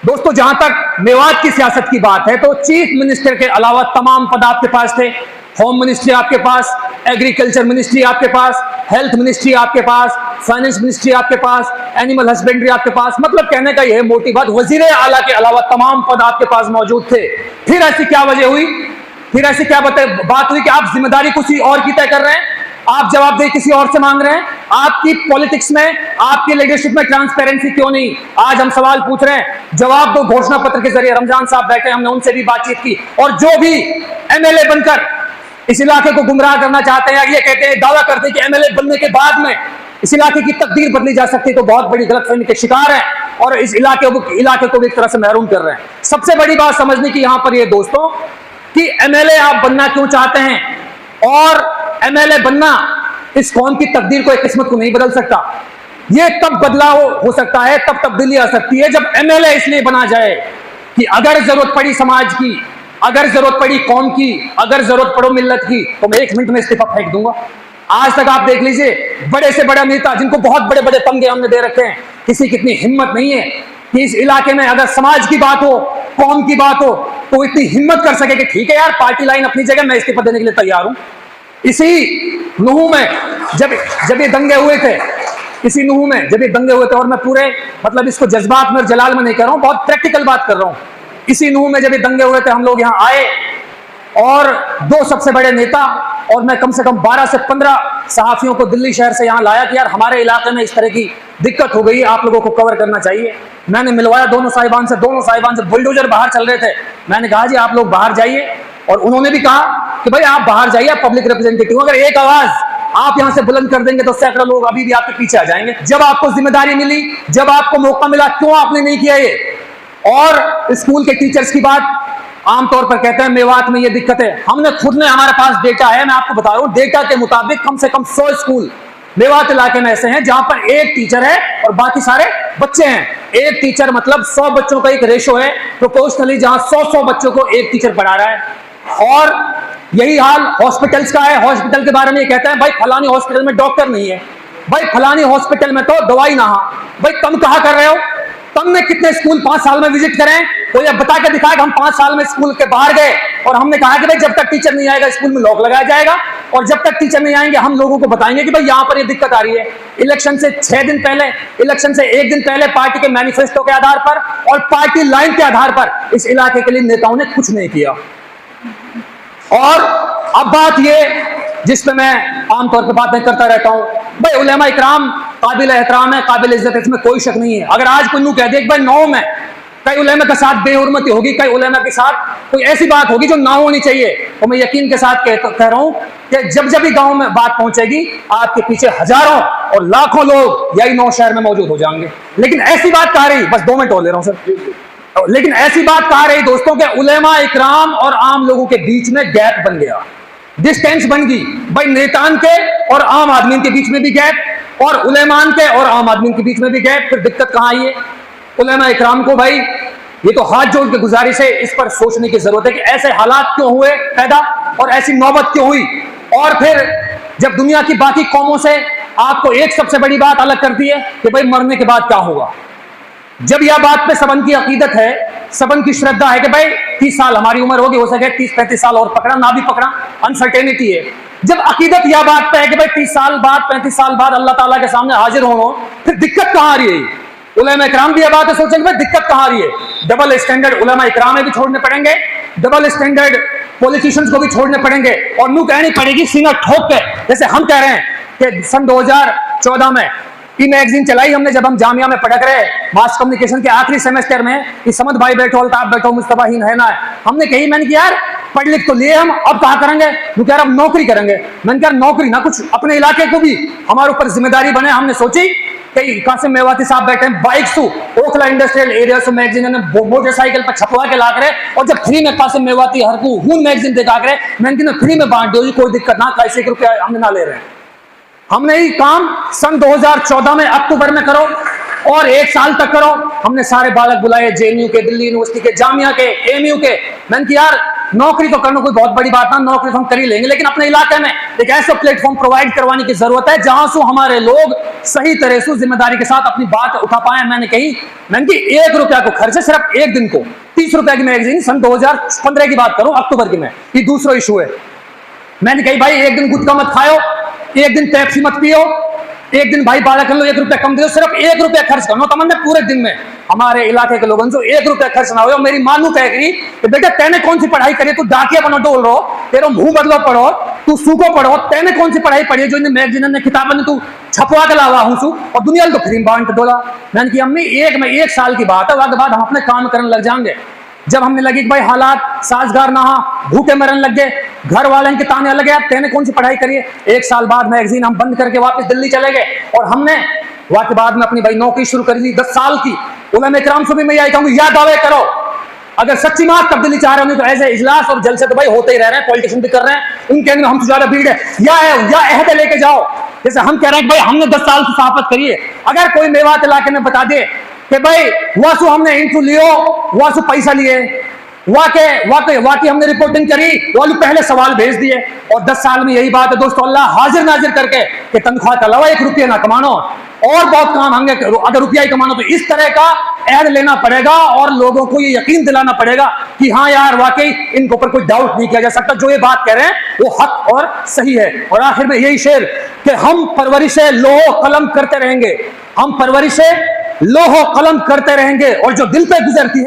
दोस्तों, जहां तक मेवात की सियासत की बात है तो चीफ मिनिस्टर के अलावा तमाम पद आपके पास थे। होम मिनिस्ट्री आपके पास, एग्रीकल्चर मिनिस्ट्री आपके पास, हेल्थ मिनिस्ट्री आपके पास, फाइनेंस मिनिस्ट्री आपके पास, एनिमल हस्बेंड्री आपके पास। मतलब कहने का यह मोटी बात, वजीर आला के अलावा तमाम पद आपके पास मौजूद थे। फिर ऐसी क्या वजह हुई, फिर ऐसी क्या बात हुई कि आप जिम्मेदारी किसी और की तय कर रहे हैं, आप जवाबदेही किसी और से मांग रहे हैं? आपकी पॉलिटिक्स में, आपकी लीडरशिप में ट्रांसपेरेंसी क्यों नहीं? आज हम सवाल पूछ रहे हैं, जवाब दो घोषणा पत्र के जरिए। रमजान साहब बैठे, हमने उनसे भी बातचीत की, और जो भी एमएलए बनकर इस इलाके को गुमराह करना चाहते हैं, ये कहते हैं, दावा करते हैं कि एमएलए बनने के बाद में इस इलाके की तकदीर बदली जा सकती है, तो बहुत बड़ी गलतफहमी के शिकार है और इस इलाके को भी एक तरह से महरूम कर रहे हैं। सबसे बड़ी बात समझने की यहां पर ये दोस्तों कि एमएलए आप बनना क्यों चाहते हैं, और एमएलए बनना इस कौम की तकदीर को, एक किस्मत को नहीं बदल सकता। ये तब बदलाव हो सकता है, तब तब्दीली आ सकती है जब एमएलए इसलिए बना जाए कि अगर जरूरत पड़ी समाज की, अगर जरूरत पड़ी कौम की, अगर जरूरत पड़ो मिल्लत की, तो मैं 1 मिनट में इस्तीफा फेंक दूंगा। आज तक आप देख लीजिए, बड़े से बड़ा नेता जिनको बहुत बड़े बड़े तमगे हमने दे रखे हैं, किसी की इतनी हिम्मत नहीं है कि इस इलाके में अगर समाज की बात हो, कौम की बात हो, तो इतनी हिम्मत कर सके कि ठीक है यार, पार्टी लाइन अपनी जगह, मैं इस्तीफा देने के लिए तैयार हूं। इसी नुहू में जब ये दंगे हुए थे, और मैं पूरे मतलब इसको जज्बात में और जलाल में नहीं कर रहा हूं, बहुत प्रैक्टिकल बात कर रहा हूं। इसी नुहू में जब ये दंगे हुए थे, हम लोग यहां आए और 2 सबसे बड़े नेता और मैं कम से कम 12 से 15 सहाफियों को दिल्ली शहर से यहां लाया कि यार हमारे इलाके में इस तरह की दिक्कत हो गई, आप लोगों को कवर करना चाहिए। मैंने मिलवाया दोनों साहिबान से बुलडोजर बाहर चल रहे थे। मैंने कहा जी आप लोग बाहर जाइए, और उन्होंने भी कहा कि भाई आप बाहर जाइए, आप पब्लिक रिप्रेजेंटेटिव, अगर एक आवाज आप यहां से बुलंद कर देंगे तो सैकड़ों लोग अभी भी आपके पीछे आ जाएंगे। जब आपको जिम्मेदारी मिली, जब आपको मौका मिला, क्यों आपने नहीं किया ये? और स्कूल के टीचर्स की बात आमतौर पर कहते हैं मेवात में ये दिक्कत है। हमारे पास डेटा है, मैं आपको बता रहा हूं, डेटा के मुताबिक कम से कम 100 स्कूल मेवात इलाके में ऐसे हैं जहां पर एक टीचर है और बाकी सारे बच्चे हैं। एक टीचर मतलब 100 बच्चों का एक रेशो है प्रोपोर्शनली, जहां 100 बच्चों को एक टीचर पढ़ा रहा है। और यही हाल हॉस्पिटल्स का है। हॉस्पिटल के बारे में ये कहते हैं, भाई फलानी हॉस्पिटल में डॉक्टर नहीं है, भाई फलानी हॉस्पिटल में तो दवाई ना। भाई तुम कहां कर रहे हो? तुमने कितने स्कूल 5 साल में विजिट करें? तो ये बता के दिखाया कि हम 5 साल में स्कूल के बाहर गए और हमने कहा कि भाई जब तक टीचर नहीं आएगा स्कूल में लॉक लगाया जाएगा, और जब तक टीचर नहीं आएंगे हम लोगों को बताएंगे कि भाई यहां पर ये दिक्कत आ रही है। इलेक्शन से 6 दिन पहले, इलेक्शन से 1 दिन पहले पार्टी के मैनिफेस्टो के आधार पर और पार्टी लाइन के आधार पर इस इलाके के लिए नेताओं ने कुछ नहीं किया। और अब बात ये जिस पे मैं आमतौर पर बातें करता रहता हूं, भाई उलेमा इकराम काबिल एहतराम है, काबिल इज्जत है, इसमें कोई शक नहीं है। अगर आज कोई यूं कह दे कि भाई 9 में कई उलेमा के साथ बेहुरमती होगी, कई उलेमा के साथ कोई ऐसी बात होगी जो ना होनी चाहिए, तो मैं यकीन के साथ कह रहा हूं कि जब भी गांव में बात पहुंचेगी, आपके पीछे हजारों और लाखों लोग यही 9 शहर में मौजूद हो जाएंगे। लेकिन ऐसी बात कह रही, बस 2 मिनट और ले रहा हूं सर, लेकिन ऐसी बात कह रही दोस्तों के उलेमा इकराम और आम लोगों के बीच में गैप बन गया, डिस्टेंस बन गई। भाई नेतान के और आम आदमी के बीच में भी गैप, और उलेमान के और आम आदमी के बीच में भी गैप। फिर दिक्कत कहां आई है? उलेमा इकराम को भाई ये तो हाथ जोड़ के गुजारिश है, इस पर सोचने की जरूरत है कि ऐसे हालात क्यों हुए पैदा और ऐसी नौबत क्यों हुई। और फिर जब दुनिया की बाकी कौमों से आपको एक सबसे बड़ी बात अलग करती है कि भाई मरने के बाद क्या होगा। जब यह बात पे सबन की अकीदत है, सबन की श्रद्धा है कि भाई 30 साल हमारी उम्र होगी, हो सके 30-35 साल और पकड़ा ना भी पकड़ा, अनसर्टेनिटी है। जब अकीदत यह बात पे है कि भाई 30 साल बाद 35 साल बाद अल्लाह ताला के सामने हाजिर होना, फिर दिक्कत कहां आ रही है? उलेमा इकराम भी यह बात है सोचेंगे भाई दिक्कत कहां आ रही है। डबल स्टैंडर्ड उलेमा इकराम में भी छोड़ने पड़ेंगे, डबल स्टैंडर्ड पॉलिटिशियंस को भी छोड़ने पड़ेंगे, और न्यू कहनी पड़ेगी सीना ठोक के, जैसे हम कह रहे हैं कि सन 2014 में ई मैगजीन चलाई हमने, जब हम जामिया में पढ़ रहे मास कम्युनिकेशन के आखिरी सेमेस्टर में, कि समद भाई बैठो, अल्ताफ बैठो, मुस्तफा ही है ना, हमने कही, मैंने कहा यार पढ़ लिख तो लिए हम, अब कहा करेंगे? वो कह रहा अब नौकरी करेंगे। मैंने कहा नौकरी ना, कुछ अपने इलाके को भी हमारे ऊपर जिम्मेदारी बने। हमने सोची कि कासिम मेवाती साहब बैठे हैं, बाइक ओखला इंडस्ट्रियल एरिया से मैगजीन ने मोटरसाइकिल पर छपवा के ला करे, और जब फ्री में कासिम मेवाती हर को हून मैगजीन दिखा करे, मैंने कहा फ्री में बांट दो, कोई दिक्कत ना, कैसे रुपया हमने ना ले रहे हैं। हमने ये काम सन 2014 में अक्टूबर में करो और 1 साल तक करो। हमने सारे बालक बुलाए, जेएनयू के, दिल्ली यूनिवर्सिटी के, जामिया के, एएमयू के। मैंने कहा यार नौकरी तो करना कोई बहुत बड़ी बात ना, नौकरी तो हम कर ही लेंगे, लेकिन अपने इलाके में एक ऐसा प्लेटफॉर्म प्रोवाइड करवाने की जरूरत है जहां से हमारे लोग सही तरह से जिम्मेदारी के साथ अपनी बात उठा पाए। मैंने कही 1 रुपया को खर्च है सिर्फ एक दिन को, 30 रुपए की मैगजीन सन 2015 की बात करूं, अक्टूबर की मैं, ये दूसरा इशू है। मैंने कही भाई एक दिन गुटखा मत खाओ, एक दिन पेप्सी मत पियो, एक दिन भाई बारह कर लो, 1 रुपया कम दे दो, सिर्फ 1 रुपया खर्च करना तमन्ना पूरे दिन में हमारे इलाके के लोगों से 1 रुपया खर्च ना हो। मेरी मानू कह रही कि बेटा तेने कौन सी पढ़ाई करी, तू डाकिया बनो डोल रहो, तेरा मुंह बदलो पढ़ो, तू सूखो पढ़ो, तेने कौन सी पढ़ाई पढ़ी जो मैगजीन ने किताबें तू छपवा के लावा हूं और दुनिया तो फ्री बांट डोला। मैंने की अम्मी एक साल की बात है, उसके बाद हम अपने काम करने लग जाएंगे। जब हमने लगी कि भाई हालात साजगार ना, भूखे मरने लग गए, घर वाले के ताने अलग है, तेने कौन सी पढ़ाई करी है। 1 साल बाद मैगजीन हम बंद करके वापस दिल्ली चले गए और हमने वहां के बाद में अपनी भाई नौकरी शुरू कर ली 10 साल की। उलमा इकराम से भी मैं यही कहूंगी, या दावे करो अगर सच्ची बात तब्दीली चाह रहे हो, तो ऐसे इजलास और जलसे तो भाई होते ही रह रहे हैं, पॉलिटिशियन भी कर रहे हैं, उनके अंदर हमसे ज्यादा भीड़ है, या अहद लेके जाओ। जैसे हम कह रहे हैं कि भाई हमने 10 साल की सहाफत करी है, अगर कोई मेवात इलाके में बता दे कि भाई वासु हमने इंटरव्यू लियो, वासु पैसा लिए, वाकई हमने रिपोर्टिंग करी, वालू पहले सवाल भेज दिए, और 10 साल में यही बात है दोस्तों, अल्लाह हाजिर नाजिर करके कि तनख्वाह के अलावा 1 रुपया ना कमानो और बहुत काम होंगे। अगर रुपया ही कमानो तो इस तरह का ऐड लेना पड़ेगा और लोगों को ये यकीन दिलाना पड़ेगा कि हाँ यार वाकई इनके ऊपर कोई डाउट नहीं किया जा सकता, जो ये बात कह रहे हैं वो हक और सही है। और आखिर में यही शेर कि हम परवरिशे लोहो कलम करते रहेंगे, हम परवरिशे लोहो कलम करते रहेंगे, और जो दिल पे गुजरती है